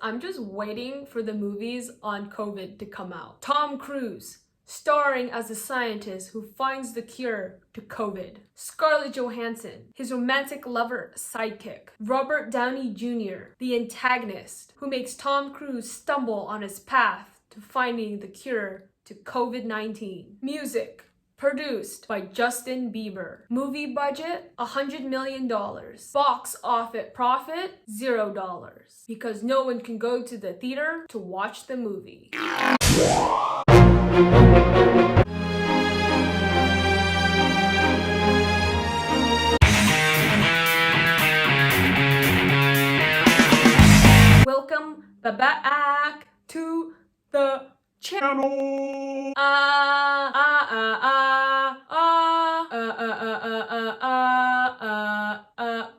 I'm just waiting for the movies on COVID to come out. Tom Cruise, starring as a scientist who finds the cure to COVID. Scarlett Johansson, his romantic lover sidekick. Robert Downey Jr., the antagonist, who makes Tom Cruise stumble on his path to finding the cure to COVID-19. Music. Produced by Justin Bieber. Movie budget, $100 million. Box office profit, $0. Because no one can go to the theater to watch the movie. Welcome back to the channel.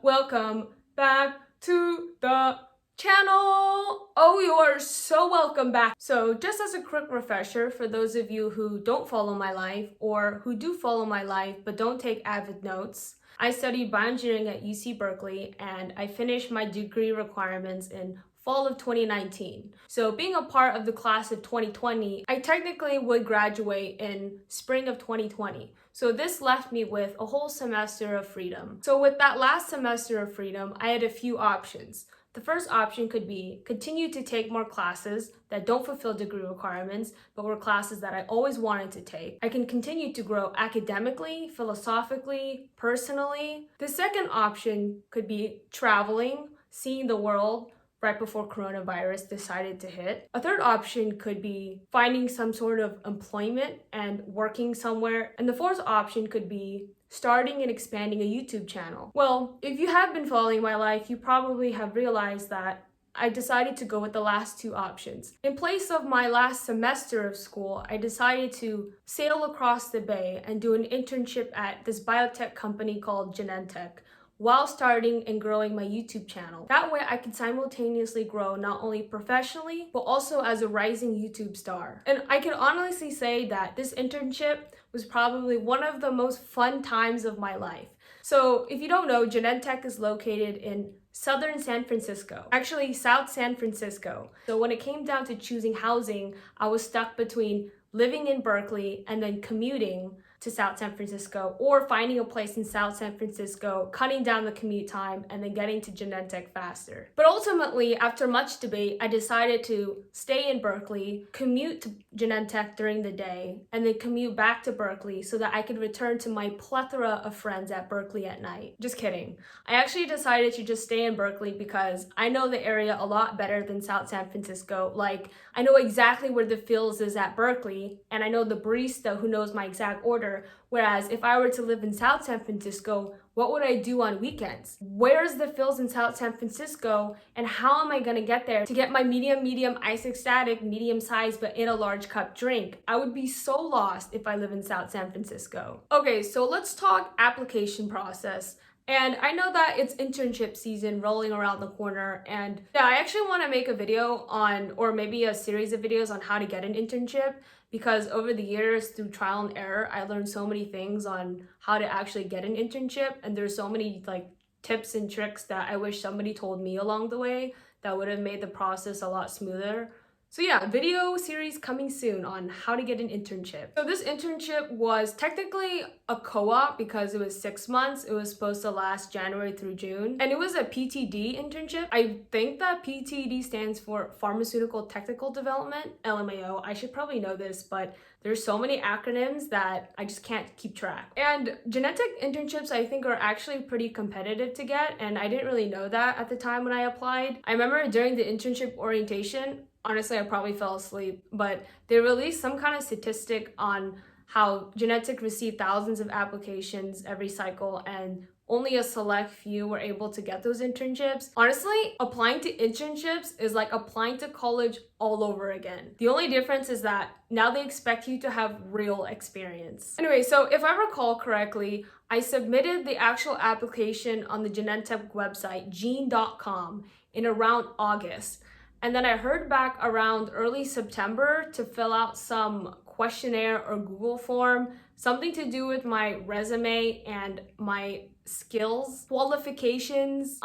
Welcome back to the channel. Oh, you are so welcome back. So just as a quick refresher for those of you who don't follow my life or who do follow my life but don't take avid notes, I studied bioengineering at UC Berkeley and I finished my degree requirements in fall of 2019. So being a part of the class of 2020, I technically would graduate in spring of 2020. So this left me with a whole semester of freedom. So with that last semester of freedom, I had a few options. The first option could be continue to take more classes that don't fulfill degree requirements, but were classes that I always wanted to take. I can continue to grow academically, philosophically, personally. The second option could be traveling, seeing the world, right before coronavirus decided to hit. A third option could be finding some sort of employment and working somewhere. And the fourth option could be starting and expanding a YouTube channel. Well, if you have been following my life, you probably have realized that I decided to go with the last two options. In place of my last semester of school, I decided to sail across the bay and do an internship at this biotech company called Genentech, while starting and growing my YouTube channel. That way I could simultaneously grow not only professionally, but also as a rising YouTube star. And I can honestly say that this internship was probably one of the most fun times of my life. So if you don't know, Genentech is located in southern San Francisco, actually South San Francisco. So when it came down to choosing housing, I was stuck between living in Berkeley and then commuting to South San Francisco, or finding a place in South San Francisco, cutting down the commute time, and then getting to Genentech faster. But ultimately, after much debate, I decided to stay in Berkeley, commute to Genentech during the day, and then commute back to Berkeley so that I could return to my plethora of friends at Berkeley at night. Just kidding. I actually decided to just stay in Berkeley because I know the area a lot better than South San Francisco. Like, I know exactly where the Phil's is at Berkeley, and I know the barista who knows my exact order. Whereas if I were to live in South San Francisco, what would I do on weekends? Where's the Phil's in South San Francisco, and how am I gonna get there to get my medium ice ecstatic, medium size but in a large cup drink? I would be so lost if I live in South San Francisco. Okay, so let's talk application process. And I know that it's internship season rolling around the corner, and yeah, I actually want to make a video on, or maybe a series of videos on how to get an internship, because over the years through trial and error, I learned so many things on how to actually get an internship, and there's so many like tips and tricks that I wish somebody told me along the way that would have made the process a lot smoother. So yeah, video series coming soon on how to get an internship. So this internship was technically a co-op because it was 6 months. It was supposed to last January through June. And it was a PTD internship. I think that PTD stands for Pharmaceutical Technical Development, LMAO. I should probably know this, but there's so many acronyms that I just can't keep track. And Genentech internships, I think, are actually pretty competitive to get, and I didn't really know that at the time when I applied. I remember during the internship orientation, honestly, I probably fell asleep, but they released some kind of statistic on how Genentech received thousands of applications every cycle and only a select few were able to get those internships. Honestly, applying to internships is like applying to college all over again. The only difference is that now they expect you to have real experience. Anyway, so if I recall correctly, I submitted the actual application on the Genentech website, gene.com, in around August. And then I heard back around early September to fill out some questionnaire or Google form, something to do with my resume and my skills, qualifications,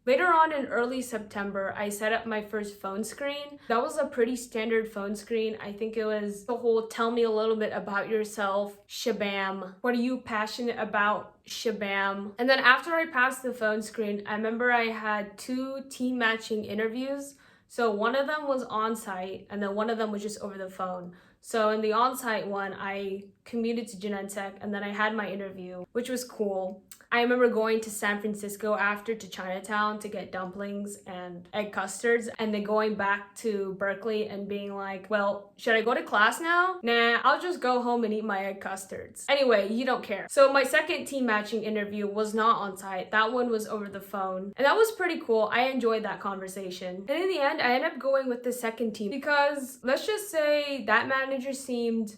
Later on in early September, I set up my first phone screen. That was a pretty standard phone screen. I think it was the whole tell me a little bit about yourself, shabam. What are you passionate about, shabam. And then after I passed the phone screen, I remember I had 2 team matching interviews. So one of them was on site and then one of them was just over the phone. So in the on-site one, I commuted to Genentech and then I had my interview, which was cool. I remember going to San Francisco after to Chinatown to get dumplings and egg custards, and then going back to Berkeley and being like, well, should I go to class now? Nah, I'll just go home and eat my egg custards. Anyway, you don't care. So my second team matching interview was not on site. That one was over the phone. And that was pretty cool. I enjoyed that conversation. And in the end, I ended up going with the second team because let's just say that manager seemed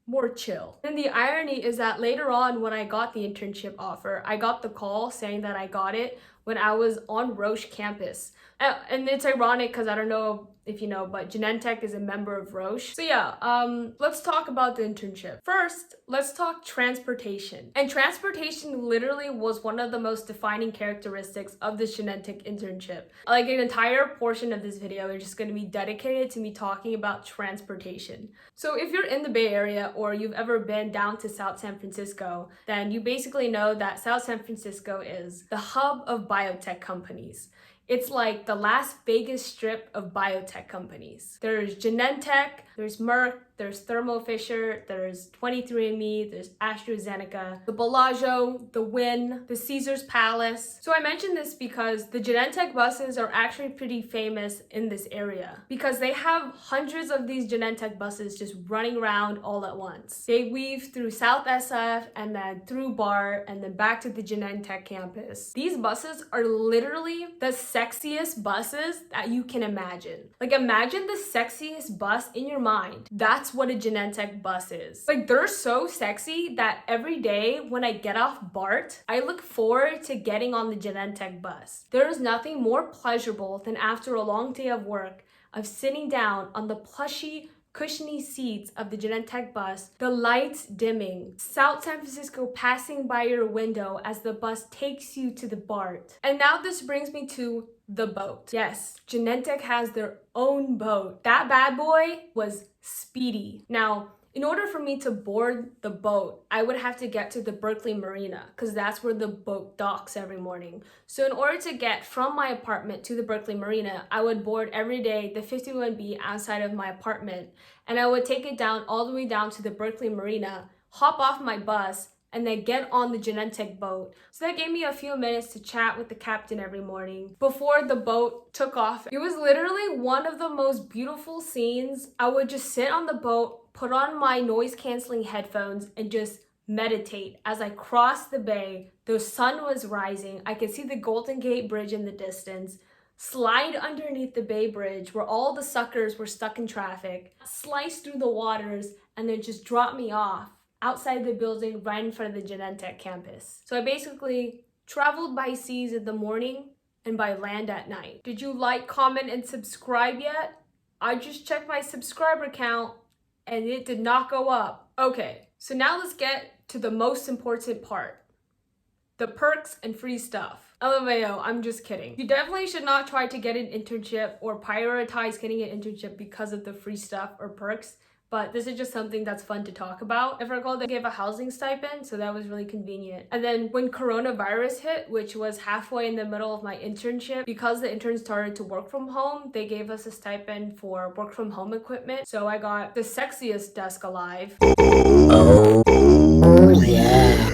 more chill. And the irony is that later on when I got the internship offer, I got the call saying that I got it when I was on Roche campus. And it's ironic because I don't know if you know, but Genentech is a member of Roche. So yeah, let's talk about the internship. First, let's talk transportation. And transportation literally was one of the most defining characteristics of the Genentech internship. Like an entire portion of this video is just going to be dedicated to me talking about transportation. So if you're in the Bay Area or you've ever been down to South San Francisco, then you basically know that South San Francisco is the hub of biotech companies. It's like the Las Vegas strip of biotech companies. There's Genentech, there's Merck, there's Thermo Fisher, there's 23andMe, there's AstraZeneca, the Bellagio, the Wynn, the Caesars Palace. So I mentioned this because the Genentech buses are actually pretty famous in this area because they have hundreds of these Genentech buses just running around all at once. They weave through South SF and then through BART and then back to the Genentech campus. These buses are literally the sexiest buses that you can imagine. Like imagine the sexiest bus in your mind. That's what a Genentech bus is. Like they're so sexy that every day when I get off BART, I look forward to getting on the Genentech bus. There is nothing more pleasurable than after a long day of work of sitting down on the plushy, cushiony seats of the Genentech bus, the lights dimming, South San Francisco passing by your window as the bus takes you to the BART. And now this brings me to the boat. Yes, Genentech has their own boat. That bad boy was speedy. Now, in order for me to board the boat, I would have to get to the Berkeley Marina because that's where the boat docks every morning. So in order to get from my apartment to the Berkeley Marina, I would board every day the 51B outside of my apartment, and I would take it down all the way down to the Berkeley Marina, hop off my bus, and then get on the Genentech boat. So that gave me a few minutes to chat with the captain every morning before the boat took off. It was literally one of the most beautiful scenes. I would just sit on the boat, put on my noise canceling headphones, and just meditate as I crossed the bay. The sun was rising. I could see the Golden Gate Bridge in the distance, slide underneath the Bay Bridge where all the suckers were stuck in traffic, slice through the waters, and then just drop me off outside the building right in front of the Genentech campus. So I basically traveled by seas in the morning and by land at night. Did you like, comment, and subscribe yet? I just checked my subscriber count and it did not go up. Okay, so now let's get to the most important part. The perks and free stuff. LMAO, I'm just kidding. You definitely should not try to get an internship or prioritize getting an internship because of the free stuff or perks. But this is just something that's fun to talk about. If I recall, they gave a housing stipend, so that was really convenient. And then when coronavirus hit, which was halfway in the middle of my internship, because the interns started to work from home, they gave us a stipend for work from home equipment. So I got the sexiest desk alive. Oh yeah.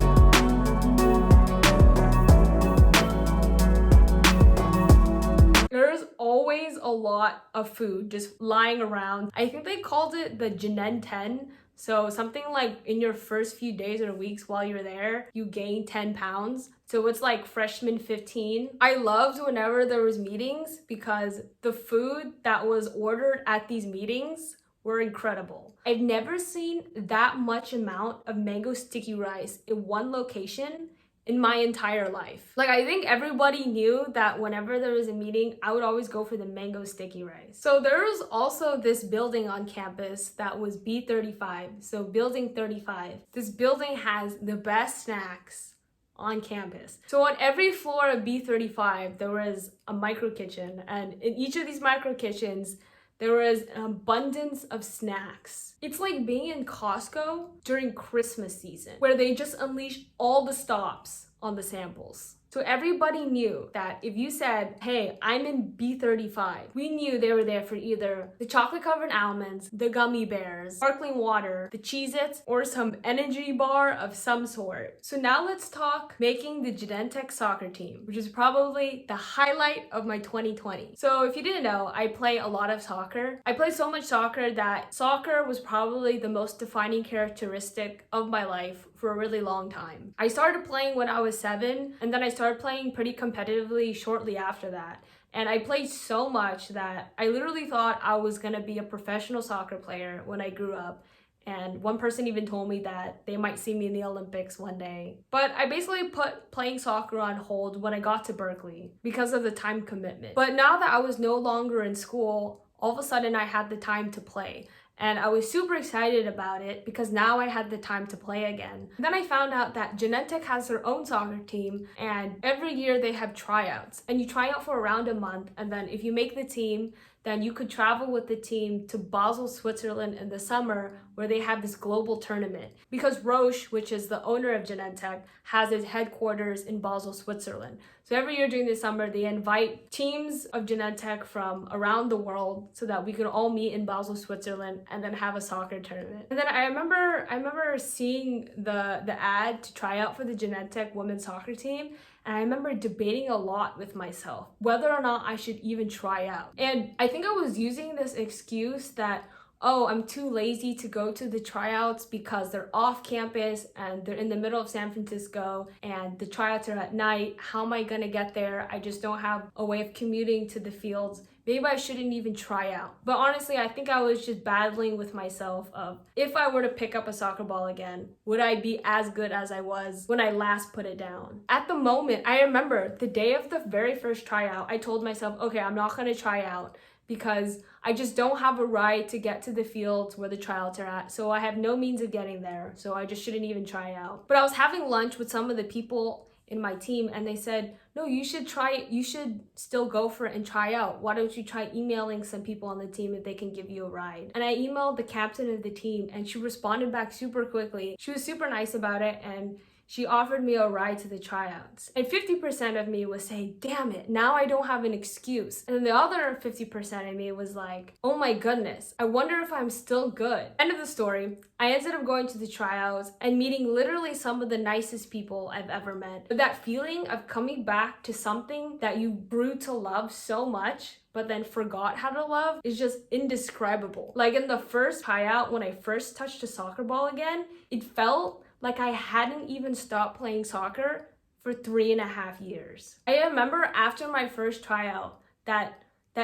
There's always a lot of food just lying around. I think they called it the Genen 10. So something like in your first few days or weeks while you're there, you gain 10 pounds. So it's like freshman 15. I loved whenever there was meetings because the food that was ordered at these meetings were incredible. I've never seen that much amount of mango sticky rice in one location in my entire life. Like I think everybody knew that whenever there was a meeting, I would always go for the mango sticky rice. So there was also this building on campus that was B35, so building 35. This building has the best snacks on campus. So on every floor of B35, there was a micro kitchen, and in each of these micro kitchens, there was an abundance of snacks. It's like being in Costco during Christmas season, where they just unleash all the stops on the samples. So everybody knew that if you said, hey, I'm in B35, we knew they were there for either the chocolate covered almonds, the gummy bears, sparkling water, the Cheez-Its, or some energy bar of some sort. So now let's talk making the Genentech soccer team, which is probably the highlight of my 2020. So if you didn't know, I play a lot of soccer. I play so much soccer that soccer was probably the most defining characteristic of my life for a really long time. I started playing when I was 7, and then I started playing pretty competitively shortly after that. And I played so much that I literally thought I was gonna be a professional soccer player when I grew up. And one person even told me that they might see me in the Olympics one day. But I basically put playing soccer on hold when I got to Berkeley because of the time commitment. But now that I was no longer in school, all of a sudden I had the time to play. And I was super excited about it because now I had the time to play again. Then I found out that Genentech has their own soccer team, and every year they have tryouts. And you try out for around a month, and then if you make the team, then you could travel with the team to Basel, Switzerland in the summer, where they have this global tournament. Because Roche, which is the owner of Genentech, has its headquarters in Basel, Switzerland. So every year during the summer, they invite teams of Genentech from around the world so that we could all meet in Basel, Switzerland, and then have a soccer tournament. And then I remember seeing the ad to try out for the Genentech women's soccer team. And I remember debating a lot with myself whether or not I should even try out. And I think I was using this excuse that, oh, I'm too lazy to go to the tryouts because they're off campus and they're in the middle of San Francisco and the tryouts are at night. How am I gonna get there? I just don't have a way of commuting to the fields. Maybe I shouldn't even try out. But honestly, I think I was just battling with myself of, if I were to pick up a soccer ball again, would I be as good as I was when I last put it down? At the moment, I remember the day of the very first tryout, I told myself, okay, I'm not gonna try out because I just don't have a ride to get to the fields where the tryouts are at. So I have no means of getting there. So I just shouldn't even try out. But I was having lunch with some of the people in my team and they said, no, you should still go for it and try out. Why don't you try emailing some people on the team if they can give you a ride? And I emailed the captain of the team and she responded back super quickly. She was super nice about it and she offered me a ride to the tryouts. And 50% of me was saying, damn it, now I don't have an excuse. And then the other 50% of me was like, oh my goodness, I wonder if I'm still good. End of the story. I ended up going to the tryouts and meeting literally some of the nicest people I've ever met. But that feeling of coming back to something that you grew to love so much, but then forgot how to love is just indescribable. Like in the first tryout, when I first touched a soccer ball again, it felt like I hadn't even stopped playing soccer for 3.5 years. I remember after my first tryout, that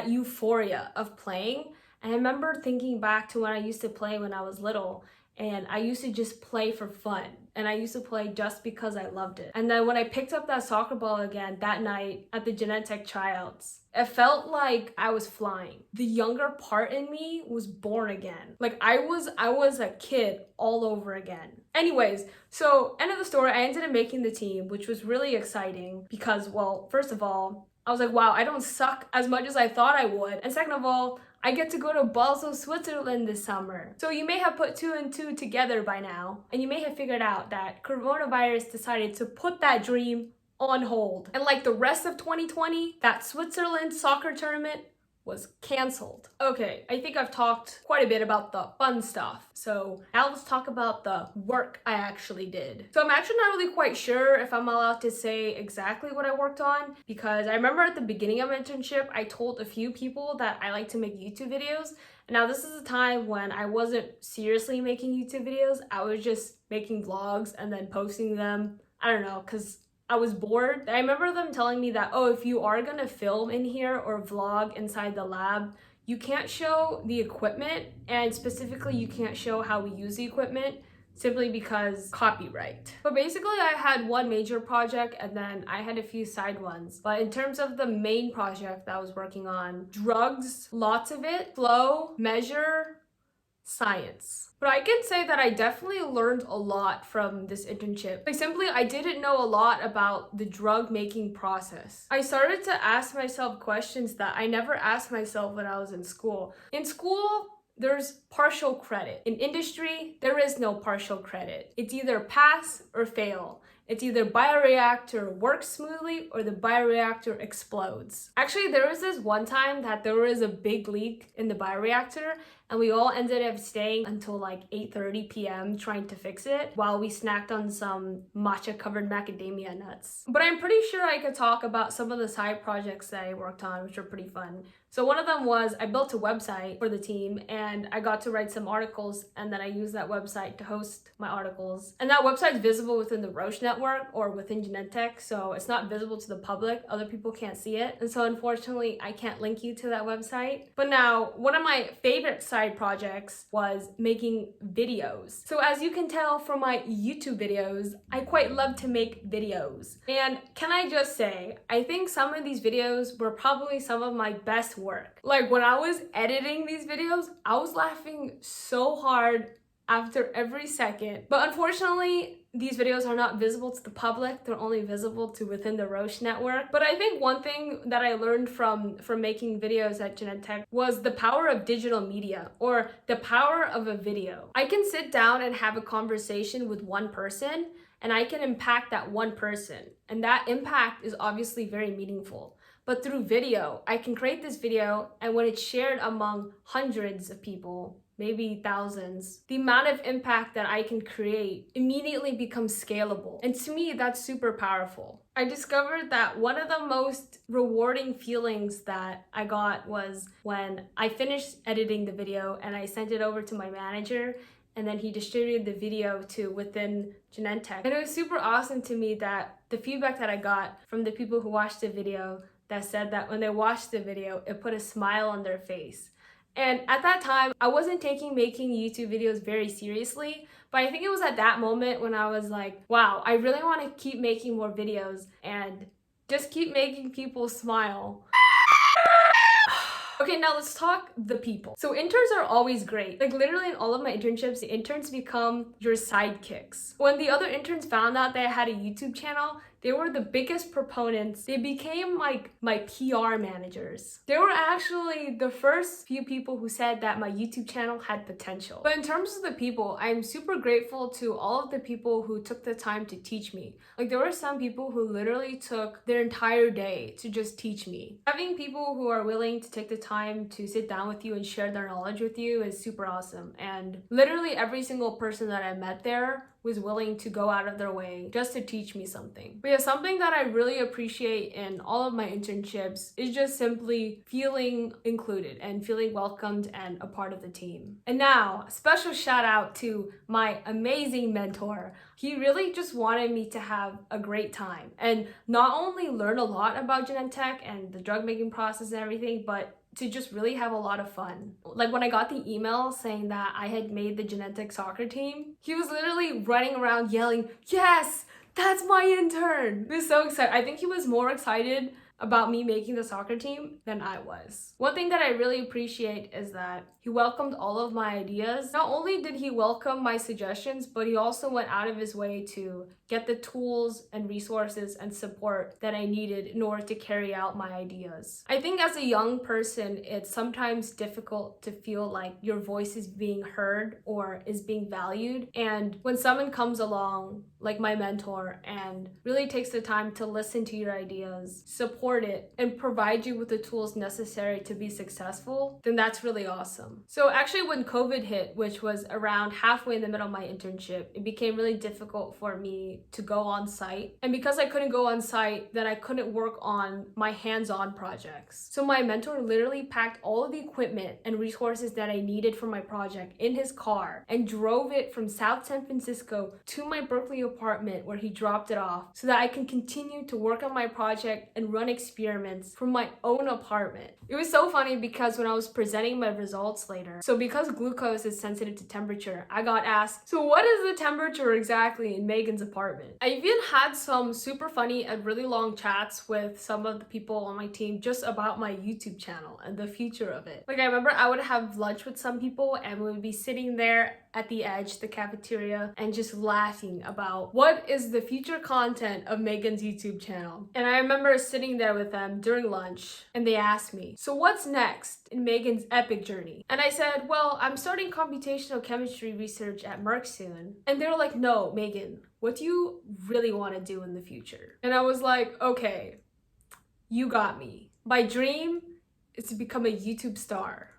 euphoria of playing, and I remember thinking back to when I used to play when I was little, and I used to just play for fun. And I used to play just because I loved it. And then when I picked up that soccer ball again that night at the Genentech tryouts, it felt like I was flying. The younger part in me was born again. Like I was a kid all over again. Anyways, so end of the story, I ended up making the team, which was really exciting because, well, first of all, I was like, wow, I don't suck as much as I thought I would. And second of all, I get to go to Basel, Switzerland this summer. So you may have put 2 and 2 together by now, and you may have figured out that coronavirus decided to put that dream on hold. And like the rest of 2020, that Switzerland soccer tournament was canceled. Okay, I think I've talked quite a bit about the fun stuff. So now let's talk about the work I actually did. So I'm actually not really quite sure if I'm allowed to say exactly what I worked on, because I remember at the beginning of my internship, I told a few people that I like to make YouTube videos. And now this is a time when I wasn't seriously making YouTube videos. I was just making vlogs and then posting them. I don't know, because I was bored. I remember them telling me that, oh, if you are gonna film in here or vlog inside the lab, you can't show the equipment, and specifically you can't show how we use the equipment simply because copyright. But basically I had one major project and then I had a few side ones. But in terms of the main project that I was working on, drugs, lots of it, flow, measure, science. But I can say that I definitely learned a lot from this internship. Like simply, I didn't know a lot about the drug making process. I started to ask myself questions that I never asked myself when I was in school. In school, there's partial credit. In industry, there is no partial credit. It's either pass or fail. It's either bioreactor works smoothly or the bioreactor explodes. Actually, there was this one time that there was a big leak in the bioreactor and we all ended up staying until like 8:30 p.m. trying to fix it while we snacked on some matcha covered macadamia nuts. But I'm pretty sure I could talk about some of the side projects that I worked on, which are pretty fun. So one of them was I built a website for the team and I got to write some articles, and then I used that website to host my articles. And that website is visible within the Roche network or within Genentech, so it's not visible to the public. Other people can't see it. And so unfortunately, I can't link you to that website. But now, one of my favorite side projects was making videos. So as you can tell from my YouTube videos, I quite love to make videos. And can I just say, I think some of these videos were probably some of my best work. Like when I was editing these videos, I was laughing so hard after every second. But unfortunately, these videos are not visible to the public. They're only visible to within the Roche network. But I think one thing that I learned from making videos at Genentech was the power of digital media, or the power of a video. I can sit down and have a conversation with one person, and I can impact that one person. And that impact is obviously very meaningful. But through video, I can create this video, and when it's shared among hundreds of people, maybe thousands, the amount of impact that I can create immediately becomes scalable. And to me, that's super powerful. I discovered that one of the most rewarding feelings that I got was when I finished editing the video and I sent it over to my manager, and then he distributed the video to within Genentech. And it was super awesome to me that the feedback that I got from the people who watched the video that said that when they watched the video, it put a smile on their face. And at that time, I wasn't taking making YouTube videos very seriously, but I think it was at that moment when I was like, wow, I really want to keep making more videos and just keep making people smile. Okay, now let's talk the people. So interns are always great. Like literally in all of my internships, the interns become your sidekicks. When the other interns found out that I had a YouTube channel, they were the biggest proponents. They became like my PR managers. They were actually the first few people who said that my YouTube channel had potential. But in terms of the people, I'm super grateful to all of the people who took the time to teach me. Like there were some people who literally took their entire day to just teach me. Having people who are willing to take the time to sit down with you and share their knowledge with you is super awesome. And literally every single person that I met there was willing to go out of their way just to teach me something. But yeah, something that I really appreciate in all of my internships is just simply feeling included and feeling welcomed and a part of the team. And now, a special shout out to my amazing mentor. He really just wanted me to have a great time and not only learn a lot about Genentech and the drug making process and everything, but to just really have a lot of fun. Like when I got the email saying that I had made the Genentech soccer team, he was literally running around yelling, "Yes, that's my intern!" He was so excited. I think he was more excited about me making the soccer team than I was. One thing that I really appreciate is that he welcomed all of my ideas. Not only did he welcome my suggestions, but he also went out of his way to get the tools and resources and support that I needed in order to carry out my ideas. I think as a young person, it's sometimes difficult to feel like your voice is being heard or is being valued. And when someone comes along, like my mentor, and really takes the time to listen to your ideas, support it, and provide you with the tools necessary to be successful, then that's really awesome. So actually when COVID hit, which was around halfway in the middle of my internship, it became really difficult for me to go on site. And because I couldn't go on site, then I couldn't work on my hands-on projects. So my mentor literally packed all of the equipment and resources that I needed for my project in his car and drove it from South San Francisco to my Berkeley apartment where he dropped it off so that I can continue to work on my project and run experiments from my own apartment. It was so funny because when I was presenting my results later, so because glucose is sensitive to temperature, I got asked, so what is the temperature exactly in Megan's apartment? I even had some super funny and really long chats with some of the people on my team just about my YouTube channel and the future of it. Like I remember I would have lunch with some people and we would be sitting there at the edge, the cafeteria, and just laughing about what is the future content of Megan's YouTube channel. And I remember sitting there with them during lunch and they asked me, so what's next in Megan's epic journey? And I said, well, I'm starting computational chemistry research at Merck soon. And they were like, no, Megan, what do you really want to do in the future? And I was like, okay, you got me. My dream is to become a YouTube star.